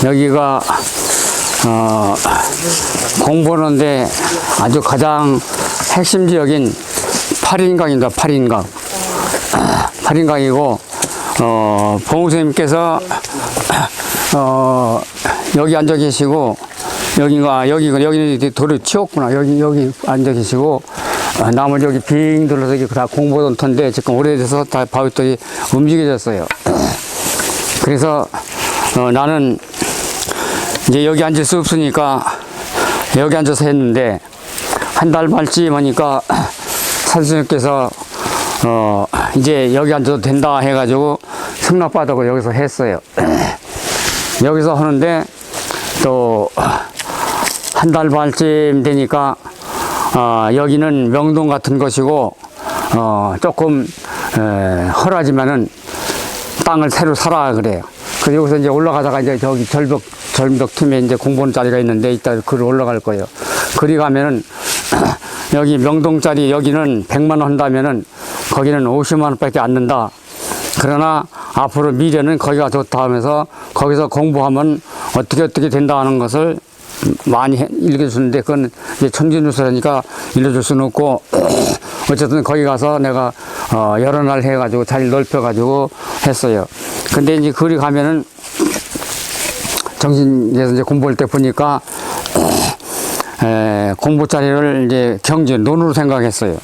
여기가 공부하는데 아주 가장 핵심 지역인 8인강입니다. 8인강. 8인강이고 봉선생님께서 여기 앉아 계시고 여기는 돌을 치웠구나. 여기 앉아 계시고 나머지 여기 빙 둘러서 여기 다 공부하던 터인데 지금 오래돼서 다 바위돌이 움직여졌어요. 그래서 나는 이제 여기 앉을 수 없으니까 여기 앉아서 했는데 한 달 반쯤 하니까 선생님께서 이제 여기 앉아도 된다 해가지고 승낙받고 여기서 했어요. 여기서 하는데 또 한 달 반쯤 되니까 여기는 명동 같은 것이고 조금 헐하지만은 땅을 새로 사라 그래요. 그래서 여기서 이제 올라가다가 이제 저기 절벽 틈에 이제 공부하는 자리가 있는데 이따 그리 올라갈 거예요. 그리 가면은 여기 명동짜리 여기는 100만 원 한다면은 거기는 50만 원밖에 안 는다. 그러나 앞으로 미래는 거기가 좋다 하면서 거기서 공부하면 어떻게 된다는 것을 많이 읽어주는데 그건 이제 천진누설이니까 읽어줄 수는 없고 어쨌든 거기 가서 내가 여러 날 해가지고 자리를 넓혀가지고 했어요. 근데 이제 거기 가면은 정신에서 이제 공부할 때 보니까 공부 자리를 이제 논으로 생각했어요.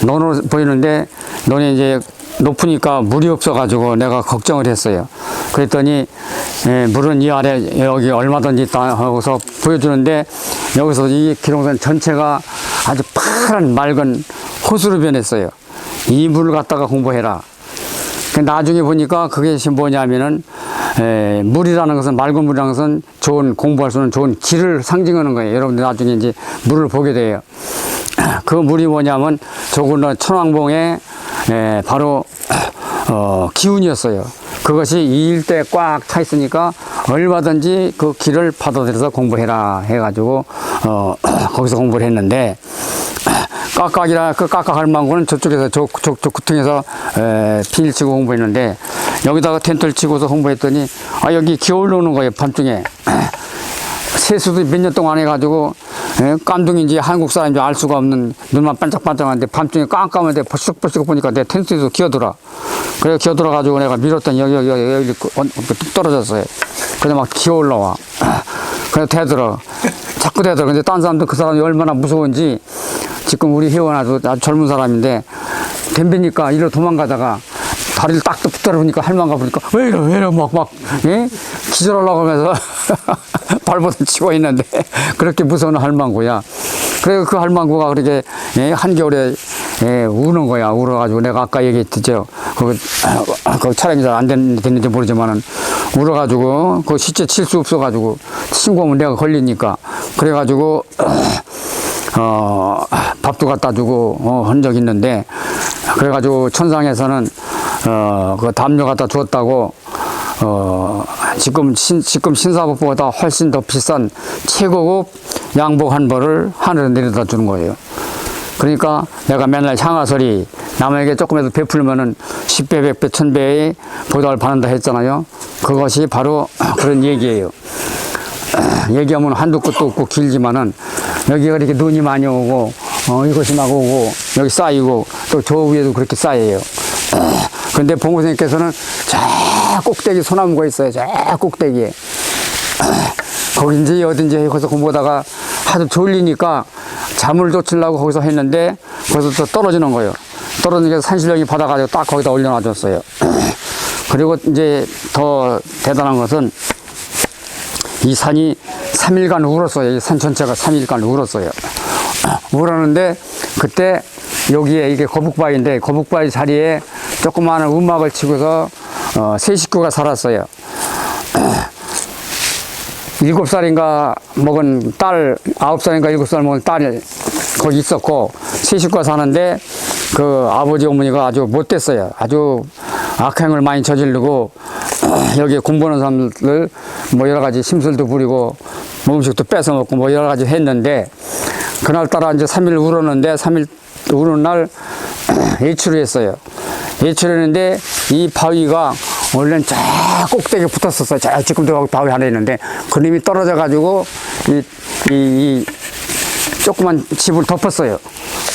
논으로 보이는데 논이 이제 높으니까 물이 없어가지고 내가 걱정을 했어요. 그랬더니 물은 이 아래 여기 얼마든지 있다 하고서 보여주는데 여기서 이 기록선 전체가 아주 파란 맑은 호수로 변했어요. 이 물을 갖다가 공부해라. 나중에 보니까 그게 뭐냐면은 물이라는 것은 맑은 물이라는 것은 좋은 공부할 수 있는 좋은 길을 상징하는 거예요. 여러분들 나중에 이제 물을 보게 돼요. 그 물이 뭐냐면 조금 천왕봉에 바로 기운이었어요. 그것이 이 일대에 꽉 차 있으니까 얼마든지 그 길을 받아들여서 공부해라 해가지고 거기서 공부를 했는데 그 깍깍할 망고는 저쪽에서 저 구퉁에서 비닐 치고 공부했는데 여기다가 텐트를 치고서 공부했더니 여기 기어올 오는 거예요. 밤중에 세수도 몇 년 동안 해가지고 깜둥인지 한국 사람인지 알 수가 없는 눈만 반짝반짝한데 밤중에 깜깜한데 버쩍버쩍 보니까 내 텐트에서 기어들어. 그래서 기어들어가지고 내가 밀었더니 여기 뚝 떨어졌어요. 그래서 막 기어 올라와. 그래서 대들어. 자꾸 대들어. 근데 딴 사람도 그 사람이 얼마나 무서운지 지금 우리 회원 아주 젊은 사람인데 덤비니까 이리로 도망가다가 다리를 딱 붙들어 보니까 할망가 보니까 왜 이래 막 기절하려고 하면서 발버둥 치고 있는데 그렇게 무서운 할망구야. 그래서 그 할망구가 그렇게 한겨울에 우는 거야. 울어가지고 내가 아까 얘기했죠. 그 촬영이 잘 안 됐는지 모르지만은 울어가지고 그 실제 칠 수 없어가지고 신고하면 내가 걸리니까 그래가지고 밥도 갖다 주고 한 적 있는데 그래가지고 천상에서는 그 담요 갖다 주었다고 지금 신사법보다 훨씬 더 비싼 최고급 양복 한 벌을 하늘에 내려다 주는 거예요. 그러니까 내가 맨날 향화설이 남에게 조금이라도 베풀면은 10배, 100배, 1000배의 보답을 받는다 했잖아요. 그것이 바로 그런 얘기예요. 얘기하면 한두 끝도 없고 길지만은 여기가 이렇게 눈이 많이 오고 이것이 막 오고 여기 쌓이고 또 저 위에도 그렇게 쌓여요. 근데 봉구 선생님께서는 저 꼭대기 소나무가 있어요. 저 꼭대기에 거긴지 어딘지 거기서 공부하다가 하도 졸리니까 잠을 쫓으려고 거기서 했는데 거기서 또 떨어지는 거예요. 떨어지니까 산신령이 받아가지고 딱 거기다 올려놔줬어요. 그리고 이제 더 대단한 것은 이 산이 3일간 울었어요. 이 산 전체가 3일간 울었어요. 울었는데 그때 여기에 이게 거북바위인데 거북바위 자리에 조그마한 음악을 치고서 세 식구가 살았어요. 7살인가 먹은 딸, 9살인가 7살 먹은 딸이 거기 있었고 세 식구가 사는데 그 아버지 어머니가 아주 못됐어요. 아주 악행을 많이 저지르고 여기 공부하는 사람들 뭐 여러 가지 심술도 부리고 뭐 음식도 뺏어 먹고 뭐 여러 가지 했는데 그날따라 이제 3일 울었는데 3일 우는 날 예출을 했어요. 예출을 했는데 이 바위가 원래는 저 꼭대기에 붙었었어요. 저 지금도 바위 하나 있는데 그림이 떨어져가지고 이 조그만 집을 덮었어요.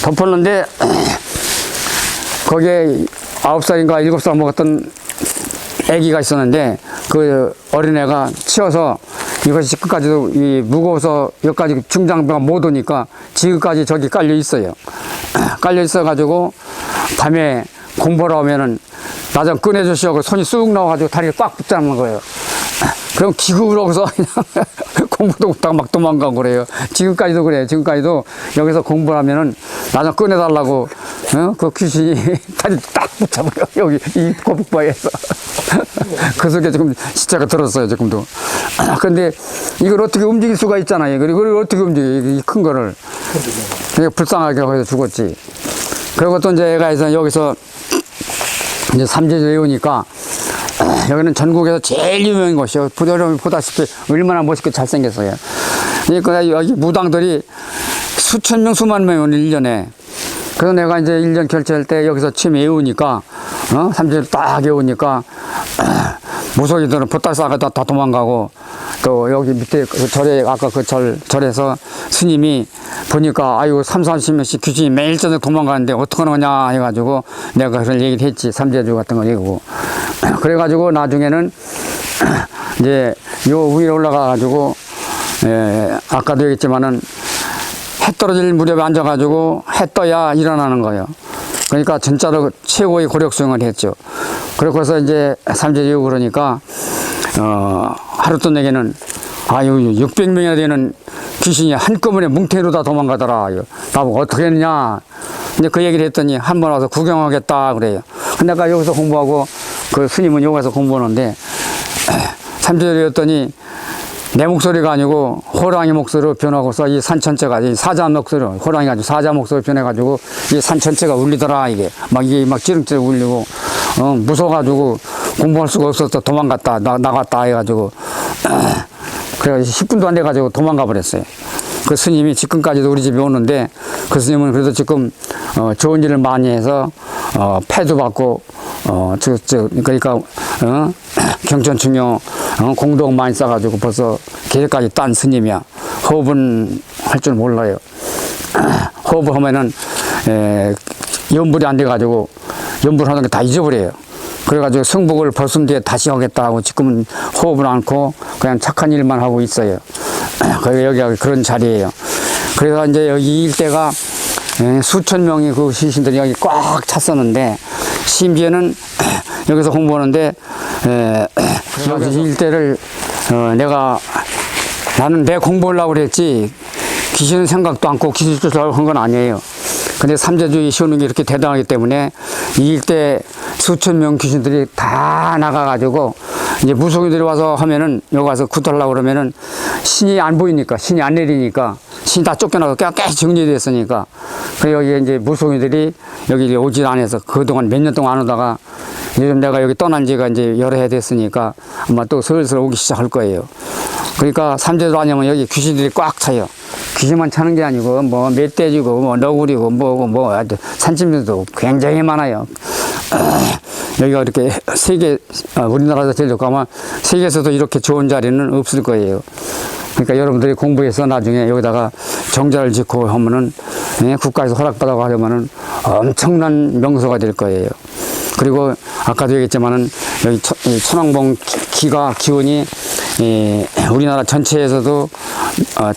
덮었는데 거기에 9살인가 7살 먹었던 애기가 있었는데 그 어린애가 치워서 이것이 끝까지도 무거워서 여기까지 중장비가 못 오니까 지금까지 저기 깔려 있어요. 깔려 있어 가지고 밤에 공부하러 오면은 나 좀 꺼내주시고 손이 쑥 나와가지고 다리를 꽉 붙잡는 거예요. 그럼 기구로서 그냥 공부도 못하고 막 도망가고 그래요. 지금까지도 그래요. 지금까지도 여기서 공부를 하면은 나 좀 꺼내달라고 그 귀신이 다리 딱 붙잡아요. 여기 이 거북바위에서. 그 속에 지금 시체가 들었어요. 지금도. 근데 이걸 어떻게 움직일 수가 있잖아요. 그리고 어떻게 움직여 이 큰 거를. 그게 불쌍하게 해서 죽었지. 그리고 또 이제 애가 여기서 이제 삼재주에 오니까 여기는 전국에서 제일 유명한 곳이요. 여러분이 보다시피 얼마나 멋있게 잘생겼어요. 그러니까 여기 무당들이 수천 명, 수만 명이 오늘 1년에. 그래서 내가 이제 1년 결제할 때 여기서 침 외우니까, 삼재를 딱 외우니까, 무속인들은 보따리 싸가 다 도망가고, 또 여기 밑에 그 절에, 아까 그 절에서 스님이 보니까, 아이고, 30-40명씩 귀신이 매일 저녁 도망가는데 어떡하느냐 해가지고 내가 그런 얘기를 했지. 삼재주 같은 거 얘기고. 그래가지고 나중에는 이제 요 위에 올라가가지고, 아까도 얘기했지만은 해 떨어질 무렵에 앉아가지고 해 떠야 일어나는 거예요. 그러니까 진짜로 최고의 고력 수행을 했죠. 그래서 이제 삼재주 그러니까, 하루 저녁에는 아유, 600명이나 되는 귀신이 한꺼번에 뭉태로 다 도망가더라. 나보고 어떻게 했느냐. 이제 그 얘기를 했더니 한 번 와서 구경하겠다 그래요. 내가 여기서 공부하고 그 스님은 여기서 공부하는데 삼재주였더니 내 목소리가 아니고 호랑이 목소리로 변하고서 이 산 전체가 이 사자 목소리로 호랑이가 아니고 사자 목소리로 변해가지고 이 산 전체가 울리더라. 이게 막 찌릉찌릉 울리고 무서워가지고 공부할 수가 없어서 도망갔다 나갔다 해가지고 그래가지고 10분도 안 돼가지고 도망가 버렸어요. 그 스님이 지금까지도 우리 집에 오는데 그 스님은 그래도 지금 좋은 일을 많이 해서 패도 받고 그러니까 경천충효 공덕 많이 쌓아가지고 벌써 계획까지 딴 스님이야. 호흡은 할 줄 몰라요. 호흡하면은 연불이 안 돼가지고 연불하는 게 다 잊어버려요. 그래가지고 성복을 벗은 뒤에 다시 하겠다 하고 지금은 호흡을 않고 그냥 착한 일만 하고 있어요. 여기가 그런 자리예요. 그래서 이제 여기 일대가 수천 명이 그 시신들이 여기 꽉 찼었는데 심지어는 여기서 공부하는데 여기 일대를 나는 내 공부하려고 그랬지 귀신 생각도 않고 귀신 쫓으려고 한 건 아니에요. 근데 삼재주의 시오는 게 이렇게 대단하기 때문에 이 일대 수천 명 귀신들이 다 나가가지고 이제 무속인들이 와서 하면은 여기 와서 구달라고 그러면은 신이 안 보이니까 신이 안 내리니까 신이 다 쫓겨나서 깨끗이 정리됐으니까 그래서 여기 이제 무속인들이 여기 오질 않아서 그동안 몇 년 동안 안 오다가 요즘 내가 여기 떠난 지가 이제 여러 해 됐으니까 아마 또 슬슬 오기 시작할 거예요. 그러니까 삼재주 아니면 여기 귀신들이 꽉 차요. 귀신만 차는 게 아니고 뭐 멧돼지고 뭐 너구리고 뭐 산짐승도 굉장히 많아요. 여기가 이렇게 우리나라에서 제일 좋고 아마 세계에서도 이렇게 좋은 자리는 없을 거예요. 그러니까 여러분들이 공부해서 나중에 여기다가 정자를 짓고 하면은 국가에서 허락받아고 하려면은 엄청난 명소가 될 거예요. 그리고 아까도 얘기했지만은 여기 천왕봉 기운이 우리나라 전체에서도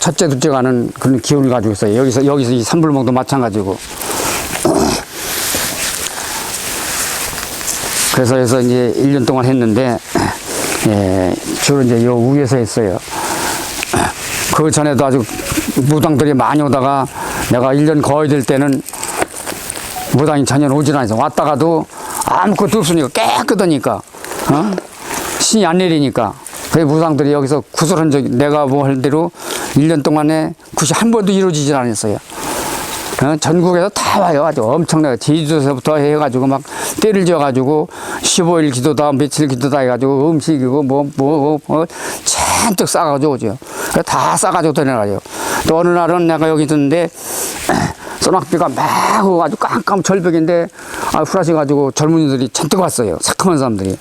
첫째, 둘째가 하는 그런 기운을 가지고 있어요. 여기서 이 삼불봉도 마찬가지고. 그래서 이제 1년 동안 했는데, 주로 이제 요 위에서 했어요. 그 전에도 아주 무당들이 많이 오다가 내가 1년 거의 될 때는 무당이 전혀 오질 않아서 왔다가도 아무것도 없으니까 깨끗하니까, 신이 안 내리니까. 그 무당들이 여기서 구슬한 적이 내가 뭐 할 대로 1년 동안에 굿이 한 번도 이루어지질 않았어요. 전국에서 다 와요. 아주 엄청나게 제주도에서부터 해가지고 막 때를 지어가지고 15일 기도다 며칠 기도다 해가지고 음식이고 뭐 잔뜩 싸가지고 오죠. 다 싸가지고 다녀가지고 또 어느 날은 내가 여기 있었는데 소낙비가 막 오고 아주 깜깜 절벽인데 후라시 가지고 젊은이들이 잔뜩 왔어요. 착한 사람들이.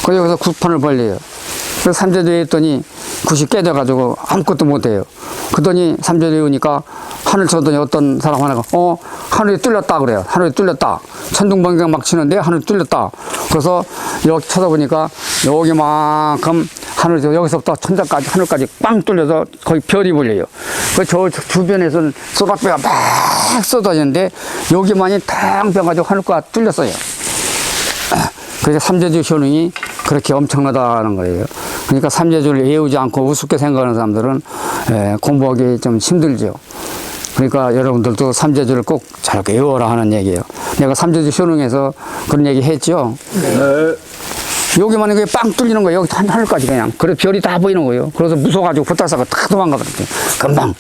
그래서 여기서 9판을 벌려요. 그래서 삼재도에 했더니 굿이 깨져가지고 아무것도 못해요. 그러더니 삼재도에 오니까 하늘 쳐더니 어떤 사람 하나가 하늘이 뚫렸다 그래요. 하늘이 뚫렸다. 천둥번개 막 치는데 하늘이 뚫렸다. 그래서 여기 쳐다보니까 여기만큼 하늘, 여기서부터 천장까지 하늘까지 빵 뚫려서 거의 별이 보여요. 그 저 주변에서는 소각배가 막 쏟아지는데 여기만이 탕 펴가지고 하늘과 뚫렸어요. 그래서 삼재주 효능이 그렇게 엄청나다는 거예요. 그러니까 삼재주를 외우지 않고 우습게 생각하는 사람들은 공부하기 좀 힘들죠. 그러니까 여러분들도 삼재주를 꼭 잘 외워라 하는 얘기예요. 내가 삼재주 효능에서 그런 얘기 했죠. 네. 여기만 이게 빵 뚫리는 거예요. 여기 하늘까지 그냥. 그래서 별이 다 보이는 거예요. 그래서 무서워가지고 붙어서 다 도망가거든요. 금방.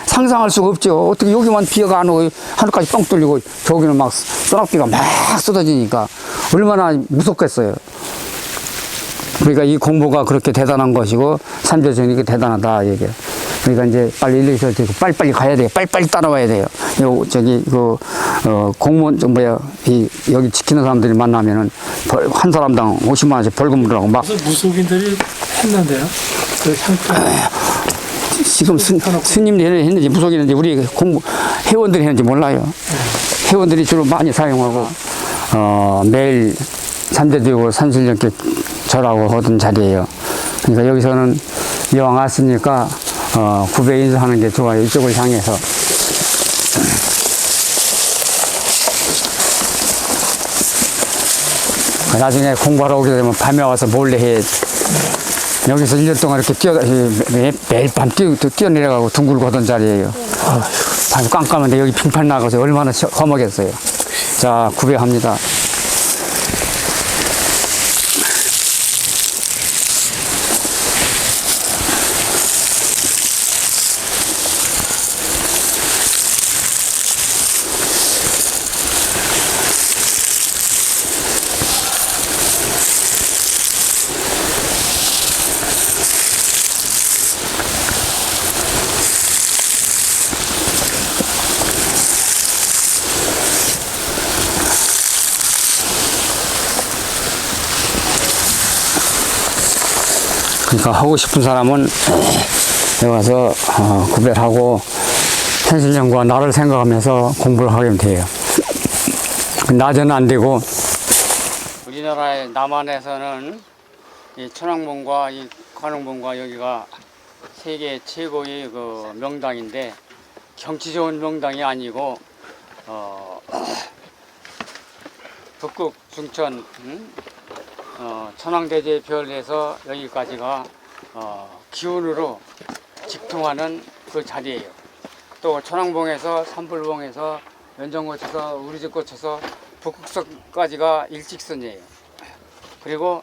상상할 수가 없죠. 어떻게 여기만 비가 안 오고 하늘까지 뻥 뚫리고 저기는 막 소낙비가 막 쏟아지니까 얼마나 무섭겠어요. 그러니까 이 공부가 그렇게 대단한 것이고 삼재주는 대단하다 얘기예요. 그러니까 이제 빨리 일일이 빨리빨리 가야 돼요. 빨리빨리 따라와야 돼요. 공무원, 여기 지키는 사람들이 만나면은 한 사람당 50만 원씩 벌금 물으라고 막. 무슨 무속인들이 했는데요? 그 향토. 지금 스님들이 했는지 무속인인지 우리 회원들이 했는지 몰라요. 회원들이 주로 많이 사용하고, 매일 삼재주고 산신령께 절하고 하던 자리예요. 그러니까 여기서는 이왕 왔으니까 구배 인사하는 게 좋아요. 이쪽을 향해서. 나중에 공부하러 오게 되면 밤에 와서 몰래 해야지. 여기서 1년 동안 이렇게 매일 밤 뛰어내려가고 둥글고 하던 자리예요. 밤 깜깜한데 여기 빙판 나가서 얼마나 험하겠어요. 자, 구배합니다. 그러니까 하고 싶은 사람은 여기 와서 구배를 하고 산신령과 나를 생각하면서 공부를 하게 돼요. 낮에는 안 되고. 우리나라의 남한에서는 이 천왕봉과 이 관흥봉과 여기가 세계 최고의 그 명당인데 경치 좋은 명당이 아니고 북극 중천 천왕대제 별에서 여기까지가 기운으로 직통하는 그 자리예요. 또 천왕봉에서 산불봉에서 연정 거쳐서 우리 집 거쳐서 북극성까지가 일직선이에요. 그리고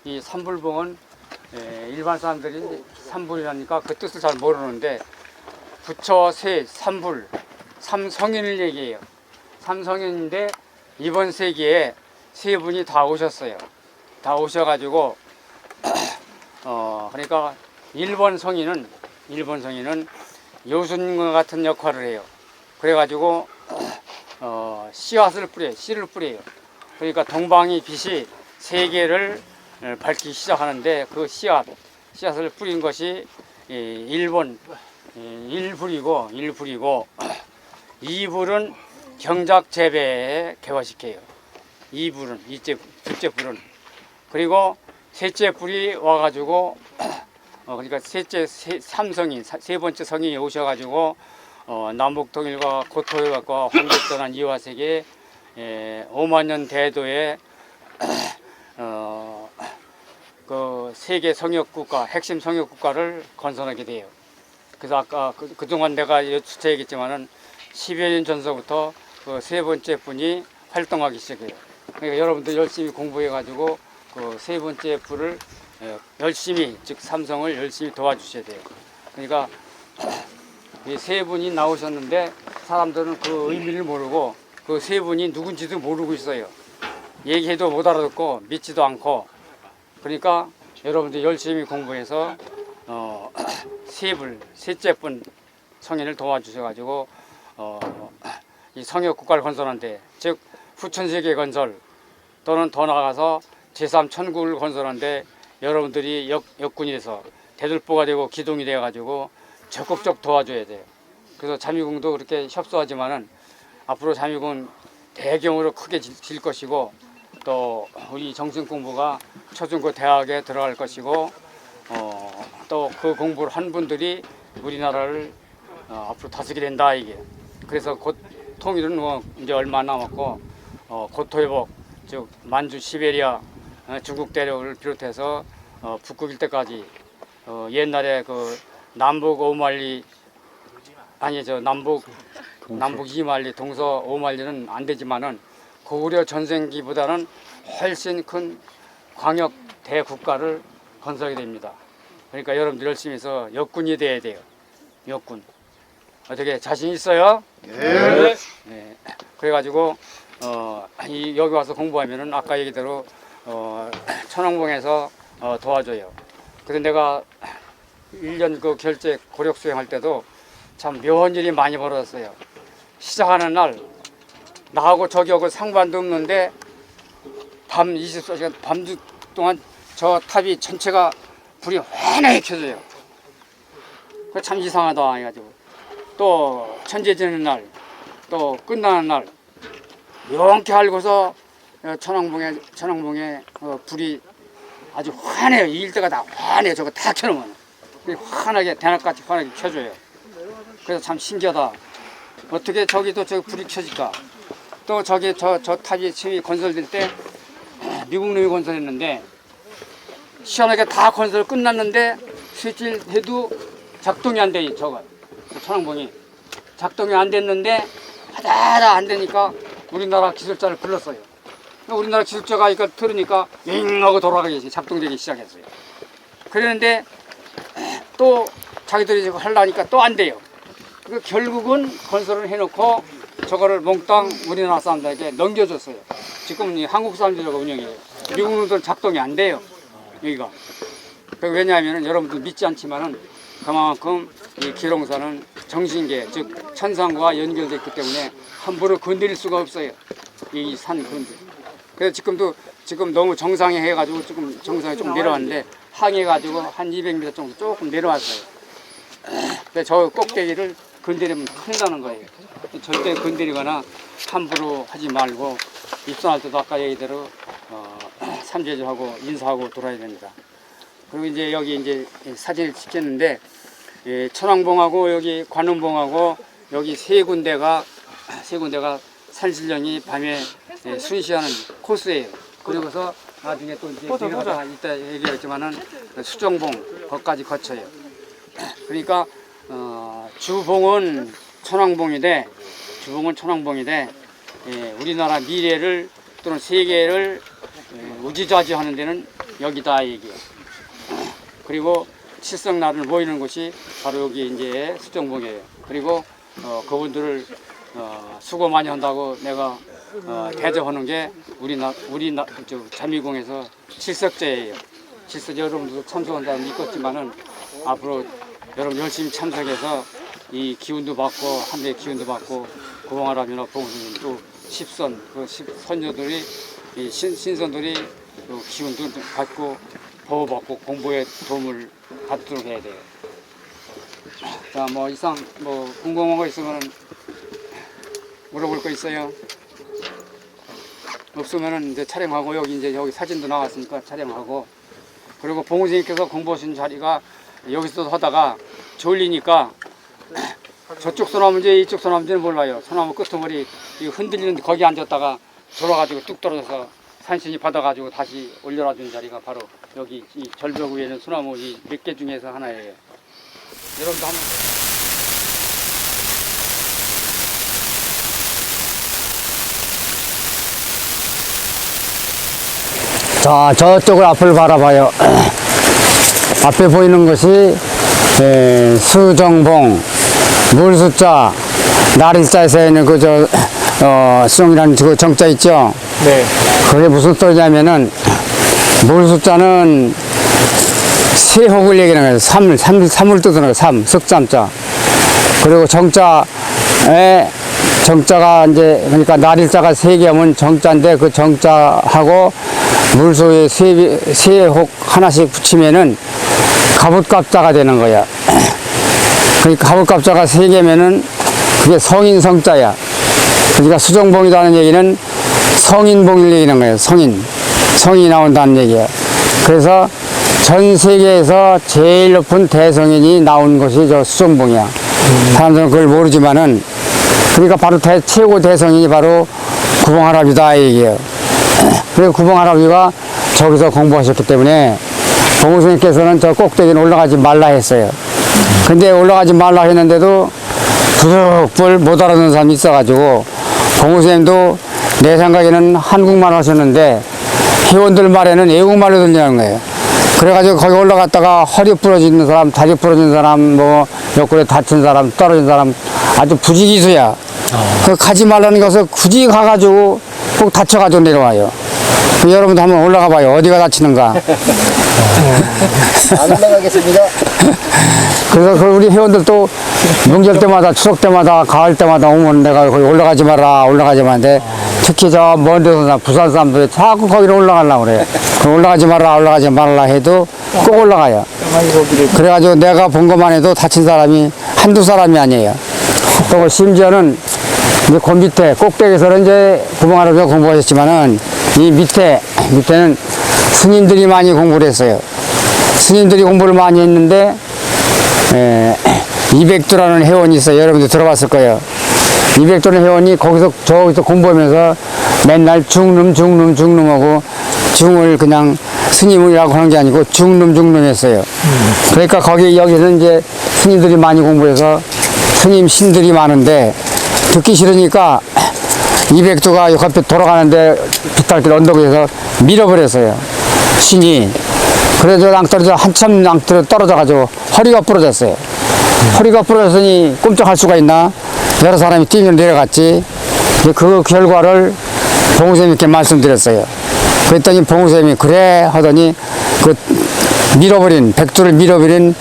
이 산불봉은 일반 사람들이 산불이라니까 그 뜻을 잘 모르는데 부처, 세, 산불, 삼성인을 얘기해요. 삼성인인데 이번 세기에 세 분이 다 오셨어요. 다 오셔가지고 그러니까 일본 성인은 요순과 같은 역할을 해요. 그래가지고 씨앗을 뿌려요. 씨를 뿌려요. 그러니까 동방의 빛이 세계를 밝기 시작하는데 그 씨앗을 뿌린 것이 일본 일불이고 이불은 경작 재배에 개화시켜요. 이불은 둘째 불은 그리고 셋째 불이 와가지고 그러니까 삼성인 세 번째 성인이 오셔가지고 남북통일과 고토협약과 황제전환 이화세계 5만 년 대도에 그 세계 성역국가 핵심 성역국가를 건설하게 돼요. 그래서 아까 그동안 내가 수차 얘기했지만은 10여 년 전서부터 그 세 번째 분이 활동하기 시작해요. 그러니까 여러분들 열심히 공부해가지고 그 세 번째 불을 열심히, 즉 삼성을 열심히 도와주셔야 돼요. 그러니까 이 세 분이 나오셨는데 사람들은 그 의미를 모르고 그 세 분이 누군지도 모르고 있어요. 얘기해도 못 알아듣고 믿지도 않고. 그러니까 여러분들 열심히 공부해서 셋째 분 성인을 도와주셔가지고 이 성역 국가를 건설하는데, 즉 후천세계 건설 또는 더 나아가서 제3 천국을 건설하는데 여러분들이 역군에서 대들보가 되고 기둥이 돼가지고 적극적 도와줘야 돼요. 그래서 잠유궁도 그렇게 협소하지만은 앞으로 잠유궁은 대경으로 크게 질 것이고 또 우리 정신공부가 초중고 대학에 들어갈 것이고 또 그 공부를 한 분들이 우리나라를 앞으로 다스리게 된다 이게. 그래서 곧 통일은 뭐 이제 얼마 안 남았고 고토회복 즉 만주 시베리아 중국 대륙을 비롯해서 북극 일대까지 옛날에 그 남북 5만리 아니 저 남북 2만리 동서 5만리는 안 되지만은 고구려 전쟁기보다는 훨씬 큰 광역 대국가를 건설하게 됩니다. 그러니까 여러분들 열심히 해서 역군이 돼야 돼요. 역군. 어떻게 자신 있어요? 네. 네. 그래가지고 여기 와서 공부하면은 아까 얘기대로 천왕봉에서 도와줘요. 그래서 내가 1년 그 결제 고력 수행할 때도 참 묘한 일이 많이 벌어졌어요. 시작하는 날 나하고 저기하고 상관도 없는데 밤 24시간 밤 동안 저 탑이 전체가 불이 환하게 켜져요. 그 참 이상하다 해가지고 또 천재 지는 날 또 끝나는 날 이렇게 알고서 천왕봉에 불이 아주 환해요. 이 일대가 다 환해요. 저거 다 켜놓으면 환하게 대낮같이 환하게 켜줘요. 그래서 참 신기하다. 어떻게 저기도 저 불이 켜질까? 또 저기 저 탑이 처음에 건설될 때 미국 놈이 건설했는데 시원하게 다 건설 끝났는데 스위치를 해도 작동이 안 돼. 저거 천왕봉이 작동이 안 됐는데 하다하다 안 되니까 우리나라 기술자를 불렀어요. 우리나라 기술자가 이걸 들으니까 윙 하고 돌아가기 작동되기 시작했어요. 그랬는데 또 자기들이 저거 하려니까 또 안 돼요. 결국은 건설을 해놓고 저거를 몽땅 우리나라 사람들에게 넘겨줬어요. 지금은 이 한국 사람들하고 운영해요. 미국 놈들은 작동이 안 돼요. 여기가. 왜냐하면 여러분들 믿지 않지만은 그만큼 이 기룡산은 정신계 즉 천상과 연결되어 있기 때문에 함부로 건드릴 수가 없어요. 이 산 건들. 그래서 지금 너무 정상에 해가지고 지금 정상에 좀 내려왔는데 항해가지고 한 200m 정도 조금 내려왔어요. 근데 저 꼭대기를 건드리면 큰일 나는 거예요. 절대 건드리거나 함부로 하지 말고 입선할 때도 아까 얘기대로 삼재주하고 인사하고 돌아야 됩니다. 그리고 이제 여기 이제 사진을 찍혔는데 천왕봉하고 여기 관음봉하고 여기 세 군데가 산신령이 밤에 순시하는 코스예요. 그리고서 나중에 또 이제 내려가다 이따 얘기했지만은 수정봉 거기까지 거쳐요. 그러니까 주봉은 천왕봉이되 우리나라 미래를 또는 세계를 우지좌지하는 데는 여기다 얘기예요. 그리고 칠성나를 모이는 곳이 바로 여기 이제 수정봉이에요. 그리고 그분들을 수고 많이 한다고 내가 대접하는 게 저 잠유궁에서 칠석제예요. 칠석 여러분들도 참석한 사람 있겠지만은 앞으로 여러분 열심히 참석해서 이 기운도 받고 한대의 기운도 받고 고봉하라면 봉수님 또 십선 그 선녀들이 이 신선들이 또 기운도 받고 보호받고 공부에 도움을 받도록 해야 돼요. 자, 뭐 이상 뭐 궁금한 거 있으면 물어볼 거 있어요? 없으면은 이제 촬영하고 여기 사진도 나왔으니까 촬영하고 그리고 봉우선생님께서 공부하신 자리가 여기서 하다가 졸리니까 저쪽 소나무인지 이쪽 소나무인지는 몰라요. 소나무 끄트머리 흔들리는 거기 앉았다가 졸아가지고 뚝 떨어져서 산신이 받아가지고 다시 올려놔준 자리가 바로 여기 이 절벽 위에 있는 소나무 몇 개 중에서 하나예요. 여러분도 한번 자, 저쪽을 앞을 바라봐요. 앞에 보이는 것이 수정봉, 물숫자, 날일자에서 있는 수정이라는 그 정자 있죠? 네. 그게 무슨 소리냐면은, 물숫자는 세혹을 얘기하는 거예요. 삼을 뜻하는 거예요. 석삼자. 그리고 정자에 정자가 이제 그러니까 날일자가 3개 하면 정자인데 그 정자하고 물소에 세혹 하나씩 붙이면은 갑옷갑자가 되는 거야. 그러니까 갑옷갑자가 3개면은 그게 성인 성자야. 그러니까 수정봉이라는 얘기는 성인봉을 얘기하는 거예요. 성이 나온다는 얘기야. 그래서 전 세계에서 제일 높은 대성인이 나온 것이 저 수정봉이야. 사람들은 그걸 모르지만은 그러니까 바로 최고 대성인이 바로 구봉할아버지다 얘기예요. 그래서 구봉할아버지가 저기서 공부하셨기 때문에 봉우스님께서는 저 꼭대기는 올라가지 말라 했어요. 근데 올라가지 말라 했는데도 부득불 못 알아듣는 사람이 있어가지고 봉우스님도 내 생각에는 한국말 하셨는데 회원들 말에는 외국말로 들리는 거예요. 그래가지고 거기 올라갔다가 허리 부러지는 사람, 다리 부러진 사람, 뭐 옆구리에 다친 사람, 떨어진 사람 아주 부지기수야. 그 가지 말라는 것을 굳이 가가지고 꼭 다쳐가지고 내려와요. 여러분도 한번 올라가 봐요. 어디가 다치는가. 안 올라가겠습니다. 그래서 그 우리 회원들도 명절 때마다, 추석 때마다, 가을 때마다 오면 내가 거기 올라가지 마라, 올라가지 마는데 특히 저 먼 데서 부산 사람들이 자꾸 거기로 올라가려고 그래. 올라가지 마라, 올라가지 말라 해도 꼭 올라가요. 그래가지고 내가 본 것만 해도 다친 사람이 한두 사람이 아니에요. 또 심지어는 이제 그 밑에 꼭대기에서는 이제 구봉할아버지가 공부하셨지만은 이 밑에는 스님들이 많이 공부를 했어요. 스님들이 공부를 많이 했는데 200도라는 회원이 있어요. 여러분들 들어봤을 거예요. 200도라는 회원이 저기서 공부하면서 맨날 중룸하고 중을 그냥 스님이라고 하는 게 아니고 중룸 했어요. 그러니까 여기는 이제 스님들이 많이 공부해서 스님 신들이 많은데 듣기 싫으니까 200도가 옆에 돌아가는데 비탈길 언덕에서 밀어버렸어요. 신이. 그래서 낭떠러져 한참 떨어져가지고 허리가 부러졌어요. 허리가 부러졌으니 꼼짝할 수가 있나? 여러 사람이 뛰며 내려갔지. 그 결과를 봉우쌤님께 말씀드렸어요. 그랬더니 봉우쌤이 그래 하더니 그 백두를 밀어버린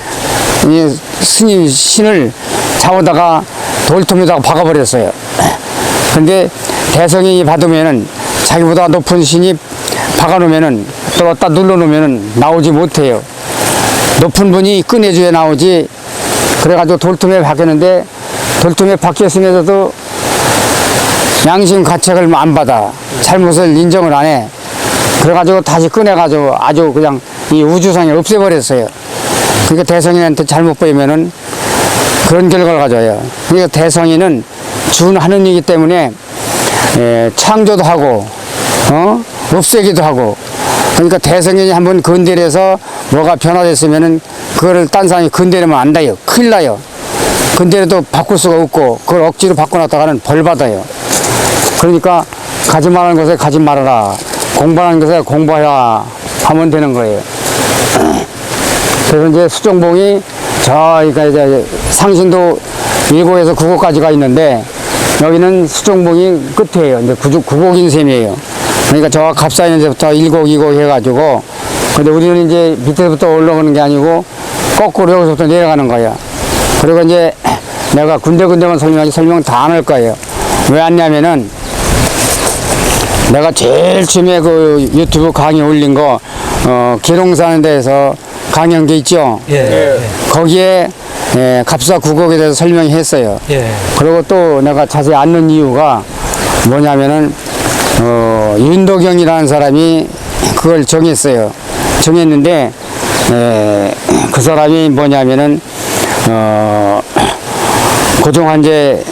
이 스님 신을 잡아다가 돌톱에다가 박아버렸어요. 근데 대성인이 받으면은 자기보다 높은 신이 박아놓으면은 또 갖다 눌러놓으면은 나오지 못해요. 높은 분이 꺼내줘야 나오지. 그래가지고 돌tum에 박혔는데 돌tum에 박혔으면서도 양심 가책을 안 받아. 잘못을 인정을 안 해. 그래가지고 다시 꺼내가지고 아주 그냥 이 우주상에 없애버렸어요. 그러니까 대성인한테 잘못 보이면은 그런 결과를 가져요. 그러니까 대성인은 준하는 이기 때문에 창조도 하고 없애기도 하고. 그러니까 대성인이 한번 건드려서 뭐가 변화됐으면은 그거를 딴 사람이 건드리면 안 돼요. 큰일 나요. 건드려도 바꿀 수가 없고 그걸 억지로 바꿔놨다가는 벌 받아요. 그러니까 가지 말라는 것에 가지 말아라. 공부하는 것에 공부해야 하면 되는 거예요. 그래서 이제 수정봉이 저희가 이제 상신도 1고에서 9고까지가 있는데 여기는 수정봉이 끝이에요. 이제 구곡인 셈이에요. 그러니까 저 갑사 있는 데부터 1곡, 2곡 해가지고 근데 우리는 이제 밑에부터 올라가는 게 아니고 거꾸로 여기서부터 내려가는 거야. 그리고 이제 내가 군데군데만 설명 다 안 할 거예요. 왜 안냐면은 내가 제일 처음에 그 유튜브 강의 올린 거 기롱사는 데에서 강의한 게 있죠. 예. 거기에 갑사 구곡에 대해서 설명했어요. 예. 그리고 또 내가 자세히 않는 이유가 뭐냐면은 윤도경이라는 사람이 그걸 정했어요. 정했는데 그 사람이 뭐냐면은 고종 환제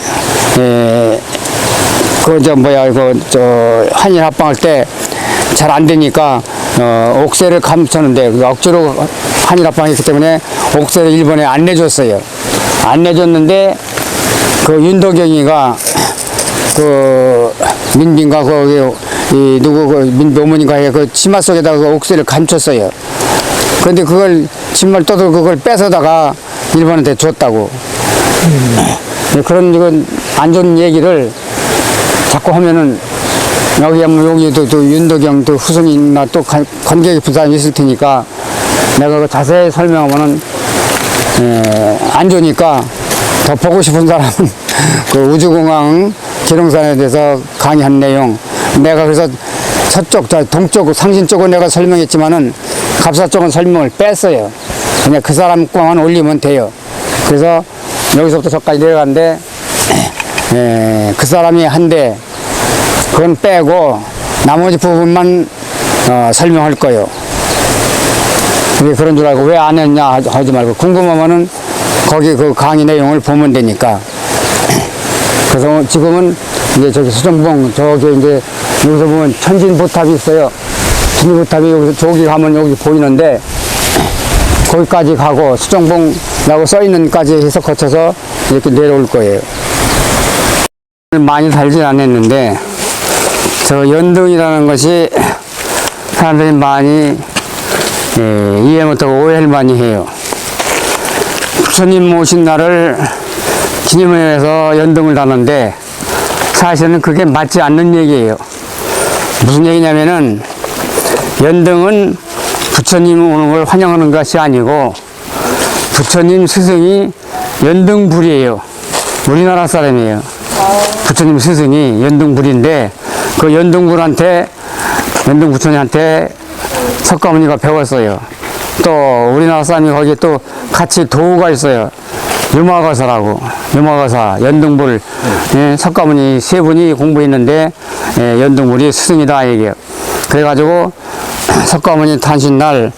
한일 합방할 때 잘 안 되니까 옥세를 감췄는데 억지로 한일 합방했기 때문에 옥세를 일본에 안 내줬어요. 안 내줬는데 그 윤도경이가 그 민빈가 어머니가 그 치마 속에다가 그 옥새를 감췄어요. 그런데 그걸 정말 또 그걸 뺏어다가 일본한테 줬다고. 그런 이건 안 좋은 얘기를 자꾸 하면은 여기도 또 윤도경 또 후손이나 또 관계 깊은 사람이 있을 테니까 내가 그 자세히 설명하면은 안 좋으니까 더 보고 싶은 사람은 그 우주공항 기룡산에 대해서 강의한 내용, 내가 그래서 서쪽, 동쪽, 상신 쪽은 내가 설명했지만은 갑사 쪽은 설명을 뺐어요. 그냥 그 사람 것만 올리면 돼요. 그래서 여기서부터 저까지 내려가는데 그 사람이 한데 그건 빼고 나머지 부분만 설명할 거예요. 왜 그런 줄 알고 왜 안 했냐 하지 말고 궁금하면은 거기 그 강의 내용을 보면 되니까. 그래서 지금은 이제 저기 수정봉 저기 이제 여기서 보면 천진보탑이 있어요. 천진보탑이 여기서 저기 가면 여기 보이는데 거기까지 가고 수정봉이라고 써 있는까지 해서 거쳐서 이렇게 내려올 거예요. 많이 살진 않았는데 저 연등이라는 것이 사람들이 많이 이해 못하고 오해를 많이 해요. 부처님 모신 날을 기념해서 연등을 다는데 사실은 그게 맞지 않는 얘기예요. 무슨 얘기냐면은 연등은 부처님 오는 걸 환영하는 것이 아니고 부처님 스승이 연등불이에요. 우리나라 사람이에요. 부처님 스승이 연등불인데 그 연등불한테 연등부처님한테 석가모니가 배웠어요. 또 우리나라 사람이 거기 또 같이 도우가 있어요. 유마거사라고, 유마거사, 연등불, 석가모니 세 분이 공부했는데 연등불이 스승이다 얘기해요. 그래가지고 석가모니 탄신날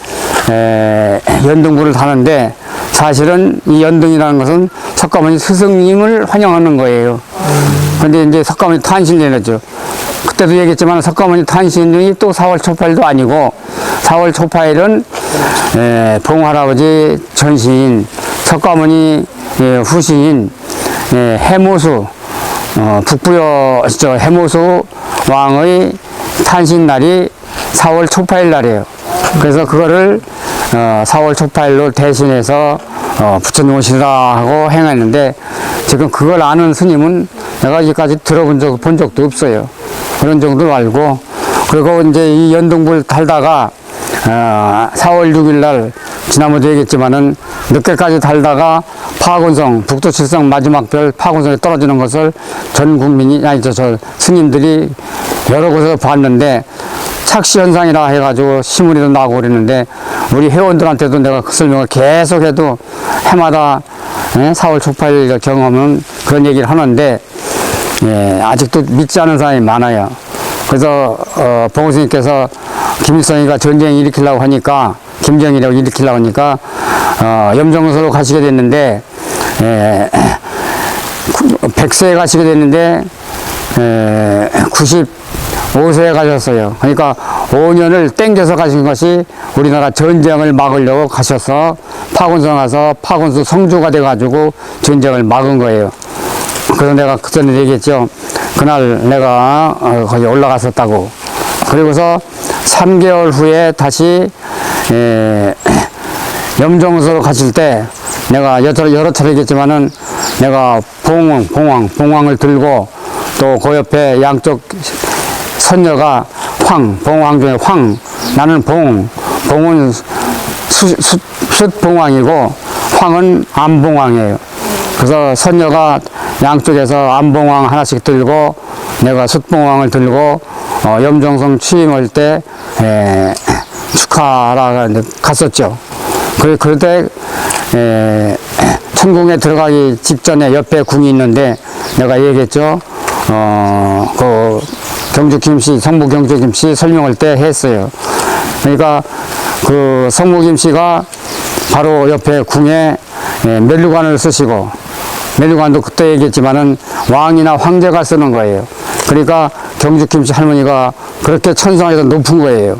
연등불을 타는데 사실은 이 연등이라는 것은 석가모니 스승님을 환영하는 거예요. 근데 이제 석가모니 탄신일이죠. 그때도 얘기했지만 석가모니 탄신이 또 4월 초파일도 아니고 4월 초파일은 봉할아버지 전시인 석가모니 후시인 해모수 북부여 해모수 왕의 탄신날이 4월 초파일 날이에요. 그래서 그거를 4월 초파일로 대신해서 부처님 오시라 하고 행했는데 지금 그걸 아는 스님은 내가 이제까지 본 적도 없어요. 그런 정도로 알고, 그리고 이제 이 연등불 달다가 4월 6일 날 지난번도 얘기했지만은 늦게까지 달다가 파곤성 북두칠성 마지막 별 파곤성에 떨어지는 것을 전 국민이 저 스님들이 여러 곳에서 봤는데 착시 현상이라 해가지고 시문에도 나오고 그랬는데 우리 회원들한테도 내가 그 설명을 계속해도 해마다 4월 초파일 경험은 그런 얘기를 하는데 아직도 믿지 않는 사람이 많아요. 그래서 봉스님께서 김일성이가 전쟁 일으키려고 하니까 김정일이라고 일으키려고 하니까 염정소로 가시게 됐는데 100세에 가시게 됐는데 95세에 가셨어요. 그러니까 5년을 땡겨서 가신 것이 우리나라 전쟁을 막으려고 가셔서 파곤성 가서 파곤수 성주가 돼가지고 전쟁을 막은 거예요. 그래서 내가 그 전에 얘기했죠. 그날 내가 거기 올라갔었다고. 그리고서 3개월 후에 다시 염정소로 가실 때 내가 여러 차례 얘기했지만은 내가 봉황을 들고 또 그 옆에 양쪽 선녀가 봉황 중에 나는 봉은 숫봉황이고 황은 암봉황이에요. 그래서 선녀가 양쪽에서 암봉황 하나씩 들고 내가 숫봉황을 들고 염정성 취임할 때 축하하러 갔었죠. 그럴 때 천궁에 들어가기 직전에 옆에 궁이 있는데 내가 얘기했죠. 그 경주 김씨, 성무 경주 김씨 설명할 때 했어요. 그러니까 그 성무 김씨가 바로 옆에 궁에 멸류관을 쓰시고, 멸류관도 그때 얘기했지만은 왕이나 황제가 쓰는 거예요. 그러니까 경주 김씨 할머니가 그렇게 천상에서 높은 거예요.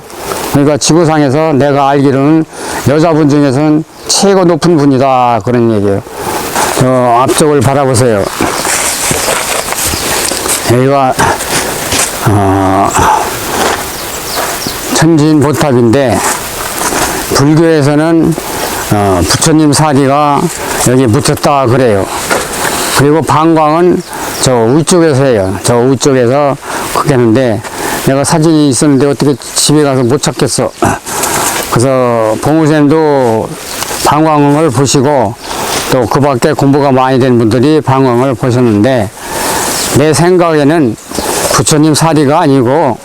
그러니까 지구상에서 내가 알기로는 여자분 중에서는 최고 높은 분이다, 그런 얘기예요. 앞쪽을 바라보세요. 여기가 천진보탑인데 불교에서는 부처님 사리가 여기 묻혔다 그래요. 그리고 방광은 저 위쪽에서 해요. 저 위쪽에서 그렇게 하는데 내가 사진이 있었는데 어떻게 집에 가서 못 찾겠어. 그래서 봉우쌤도 방광을 보시고 또 그 밖에 공부가 많이 된 분들이 방광을 보셨는데 내 생각에는 부처님 사리가 아니고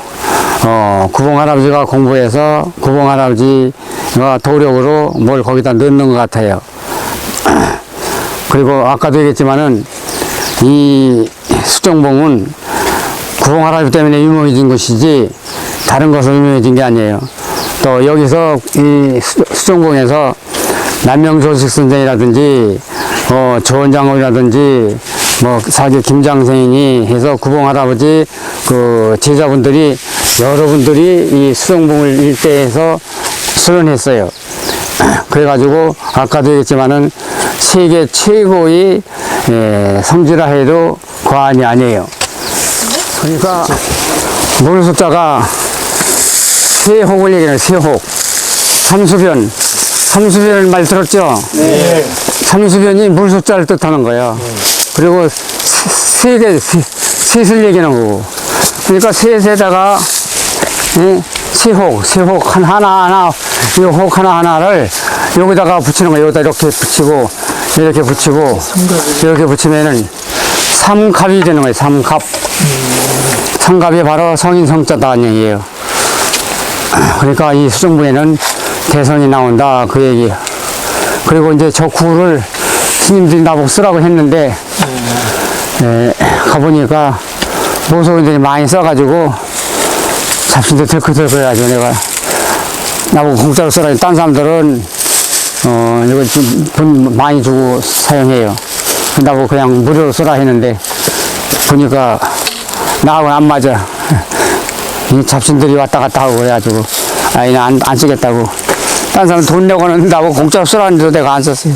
구봉할아버지가 공부해서 구봉할아버지가 도력으로 뭘 거기다 넣는 것 같아요. 그리고 아까도 얘기했지만은 이 수정봉은 구봉할아버지 때문에 유명해진 것이지 다른 것으로 유명해진 게 아니에요. 또 여기서 이 수정봉에서 남명조식 선생이라든지 조원장님이라든지 뭐 사기 김장생이 해서 구봉할아버지 그 제자분들이 여러분들이 이 수정봉을 일대에서 수련했어요. 그래가지고 아까도 얘기했지만은 세계 최고의 성지라 해도 과언이 아니에요. 그러니까 물 숫자가 세혹을 얘기해요. 세혹. 삼수변 말 들었죠? 네. 삼수변이 물 숫자를 뜻하는 거예요. 그리고 셋을 얘기하는 거고. 그러니까 셋에다가 세혹 하나하나 이 혹 하나하나를 여기다가 붙이는 거예요. 여기다 이렇게 붙이고 이렇게 붙이고 이렇게 붙이면은 삼갑이 되는 거예요. 삼갑. 삼갑이 바로 성인 성자다는 얘기예요. 그러니까 이 수정부에는 대선이 나온다 그 얘기예요. 그리고 이제 저 구를 스님들이 나보고 쓰라고 했는데 가보니까 모소인들이 많이 써가지고 잡신데 들컥들컥 해가지고 내가 나보고 공짜로 쓰라. 딴 사람들은 이거 좀 돈 많이 주고 사용해요. 나보고 그냥 무료로 쓰라 했는데 보니까 나하고는 안 맞아. 이 잡신들이 왔다 갔다 하고 그래가지고 안 쓰겠다고. 딴 사람 돈 내고는 나보고 공짜로 쓰라는데도 내가 안 썼어요.